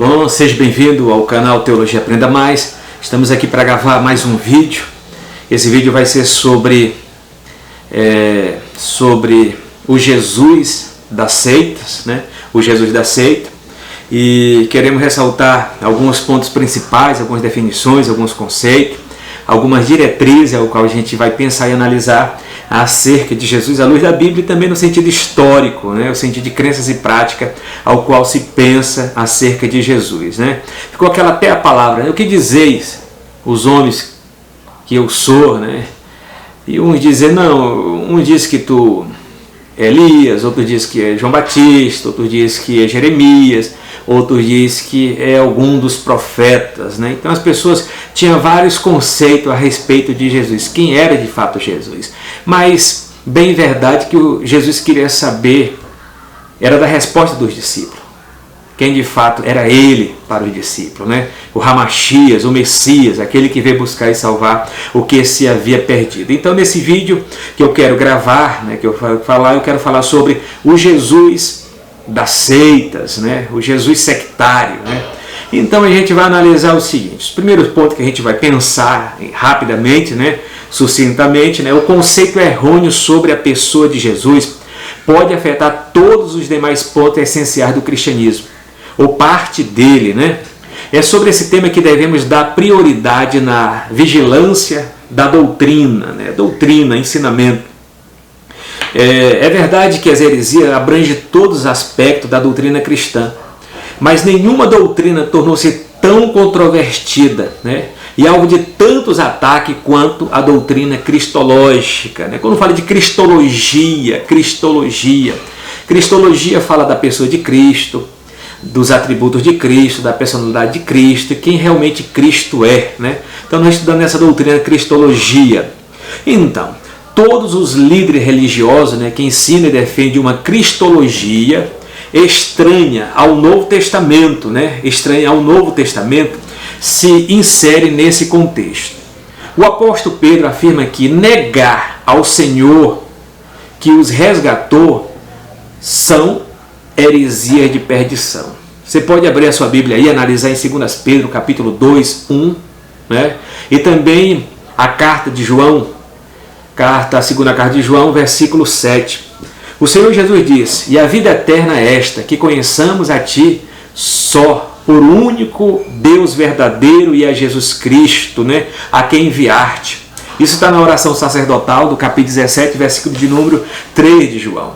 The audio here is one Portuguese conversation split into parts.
Shalom, seja bem-vindo ao canal Teologia Aprenda Mais. Estamos aqui para gravar mais um vídeo. Esse vídeo vai ser sobre o Jesus das seitas, né? O Jesus da seita. E queremos ressaltar alguns pontos principais, algumas definições, alguns conceitos, algumas diretrizes ao qual a gente vai pensar e analisar acerca de Jesus à luz da Bíblia e também no sentido histórico, né? O sentido de crenças e prática ao qual se pensa acerca de Jesus, né? Ficou aquela pé a palavra, né? O que dizeis, os homens, que eu sou, né? E uns dizem, não, um diz que tu é Elias, outro diz que é João Batista, outro diz que é Jeremias, outro diz que é algum dos profetas, né? Então as pessoas tinham vários conceitos a respeito de Jesus, quem era de fato Jesus. Mas bem verdade que o Jesus queria saber era da resposta dos discípulos, quem de fato era ele para os discípulos, né? O Ramachias, o Messias, aquele que veio buscar e salvar o que se havia perdido. Então nesse vídeo que eu quero gravar, né, eu quero falar sobre o Jesus das seitas, né? O Jesus sectário, né? Então a gente vai analisar o seguinte: os primeiros pontos que a gente vai pensar rapidamente, né, sucintamente, né, o conceito errôneo sobre a pessoa de Jesus pode afetar todos os demais pontos essenciais do cristianismo, ou parte dele, né? É sobre esse tema que devemos dar prioridade na vigilância da doutrina, né? Doutrina, ensinamento. É verdade que as heresias abrangem todos os aspectos da doutrina cristã, mas nenhuma doutrina tornou-se tão controvertida, né, e alvo de tantos ataques quanto a doutrina cristológica, né? Quando fala de cristologia fala da pessoa de Cristo, dos atributos de Cristo, da personalidade de Cristo, e quem realmente Cristo é, né? Então nós estudamos essa doutrina cristologia. Então, todos os líderes religiosos, né, que ensinam e defendem uma cristologia estranha ao Novo Testamento, né, se insere nesse contexto. O apóstolo Pedro afirma que negar ao Senhor que os resgatou são heresias de perdição. Você pode abrir a sua Bíblia e analisar em 2 Pedro, capítulo 2, 1, né? E também a carta de João, a segunda carta de João, versículo 7. O Senhor Jesus diz: e a vida eterna é esta, que conheçamos a Ti só, por único Deus verdadeiro, e a Jesus Cristo, né, a quem enviaste. Isso está na oração sacerdotal do capítulo 17, versículo de número 3 de João.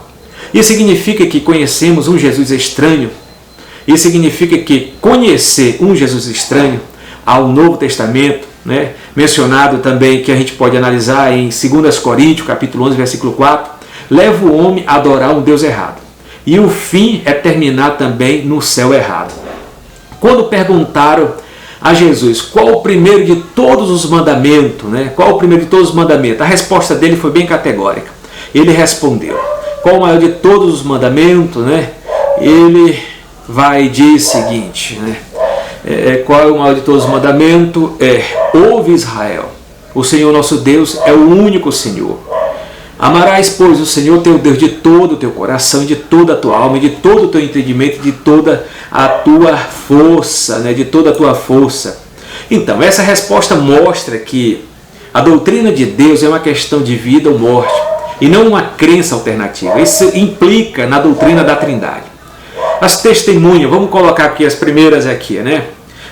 Isso significa que conhecemos um Jesus estranho. Isso significa que conhecer um Jesus estranho ao Novo Testamento, né, mencionado também, que a gente pode analisar em 2 Coríntios, capítulo 11, versículo 4, leva o homem a adorar um Deus errado. E o fim é terminar também no céu errado. Quando perguntaram a Jesus qual o primeiro de todos os mandamentos, né, a resposta dele foi bem categórica. Ele respondeu: qual o maior de todos os mandamentos, né? Ele vai dizer o seguinte, né? Qual é o maior de todos os mandamentos? Ouve Israel, o Senhor nosso Deus é o único Senhor. Amarás, pois, o Senhor teu Deus de todo o teu coração, de toda a tua alma, de todo o teu entendimento, de toda a tua força, né? De toda a tua força. Então, essa resposta mostra que a doutrina de Deus é uma questão de vida ou morte, e não uma crença alternativa. Isso implica na doutrina da Trindade. As testemunhas, vamos colocar aqui as primeiras aqui, né?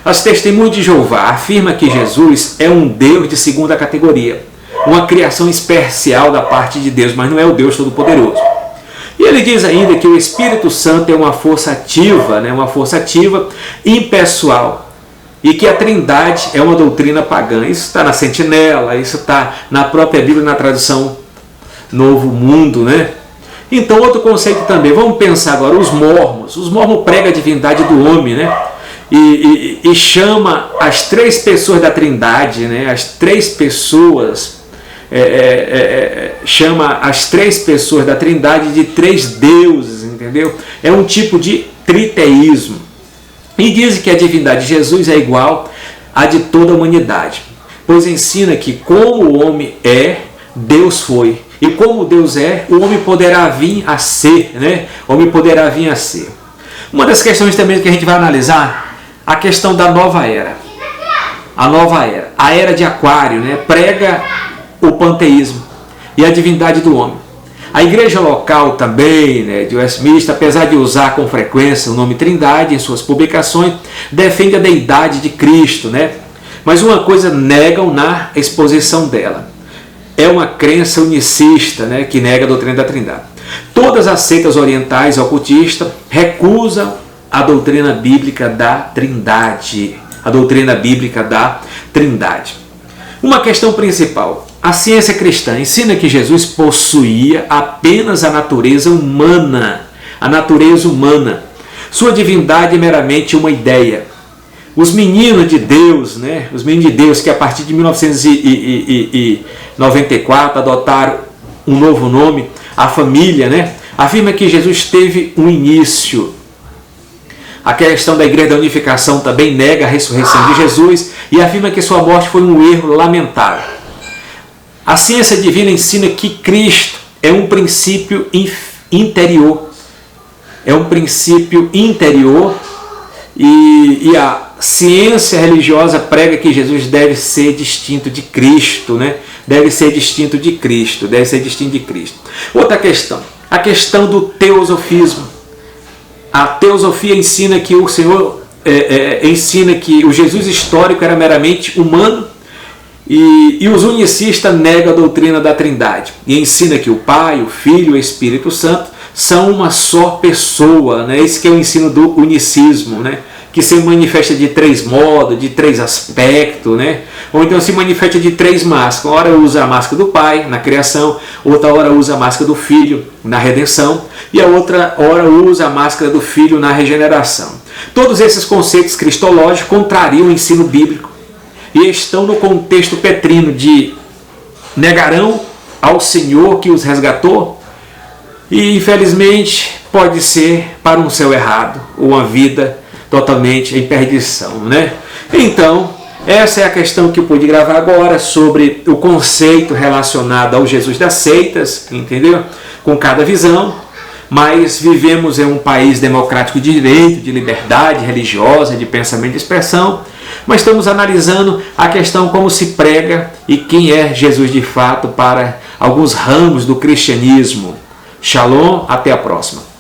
As testemunhas de Jeová afirmam que Jesus é um Deus de segunda categoria, uma criação especial da parte de Deus, mas não é o Deus Todo-Poderoso. E ele diz ainda que o Espírito Santo é uma força ativa, né? Uma força ativa impessoal, e que a Trindade é uma doutrina pagã. Isso está na Sentinela, isso está na própria Bíblia, na tradução Novo Mundo, né? Então, outro conceito também, vamos pensar agora, os mormons. Os mormons pregam a divindade do homem, né? E chama as três pessoas da Trindade, né? As três pessoas, chama as três pessoas da Trindade de três deuses, entendeu? É um tipo de triteísmo. E dizem que a divindade de Jesus é igual à de toda a humanidade, pois ensina que como o homem é, Deus foi. E como Deus é, o homem poderá vir a ser, né? O homem poderá vir a ser. Uma das questões também que a gente vai analisar a questão da nova era. A nova era, a era de Aquário, né, prega o panteísmo e a divindade do homem. A igreja local também, né, de Westminster, apesar de usar com frequência o nome Trindade em suas publicações, defende a deidade de Cristo, né? Mas uma coisa negam na exposição dela. É uma crença unicista, né, que nega a doutrina da Trindade. Todas as seitas orientais ocultistas recusam a doutrina bíblica da Trindade. A doutrina bíblica da Trindade. Uma questão principal. A ciência cristã ensina que Jesus possuía apenas a natureza humana. A natureza humana. Sua divindade é meramente uma ideia. Os meninos de Deus, né? Os meninos de Deus que a partir de 1994 adotaram um novo nome, a família, né? Afirma que Jesus teve um início. A questão da Igreja da Unificação também nega a ressurreição de Jesus e afirma que sua morte foi um erro lamentável. A ciência divina ensina que Cristo é um princípio interior. É um princípio interior e a ciência religiosa prega que Jesus deve ser distinto de Cristo, né? Deve ser distinto de Cristo, deve ser distinto de Cristo. Outra questão, a questão do teosofismo. A teosofia ensina que o Senhor ensina que o Jesus histórico era meramente humano e os unicistas negam a doutrina da Trindade e ensina que o Pai, o Filho e o Espírito Santo são uma só pessoa, né? Esse que é o ensino do unicismo, né? Que se manifesta de três modos, de três aspectos, né? Ou então se manifesta de três máscaras. Uma hora usa a máscara do Pai na criação, outra hora usa a máscara do Filho na redenção e a outra hora usa a máscara do Filho na regeneração. Todos esses conceitos cristológicos contrariam o ensino bíblico e estão no contexto petrino de negarão ao Senhor que os resgatou e infelizmente pode ser para um céu errado ou uma vida totalmente em perdição, né? Então, essa é a questão que eu pude gravar agora sobre o conceito relacionado ao Jesus das seitas, entendeu? Com cada visão, mas vivemos em um país democrático de direito, de liberdade religiosa, de pensamento e expressão, mas estamos analisando a questão como se prega e quem é Jesus de fato para alguns ramos do cristianismo. Shalom, até a próxima.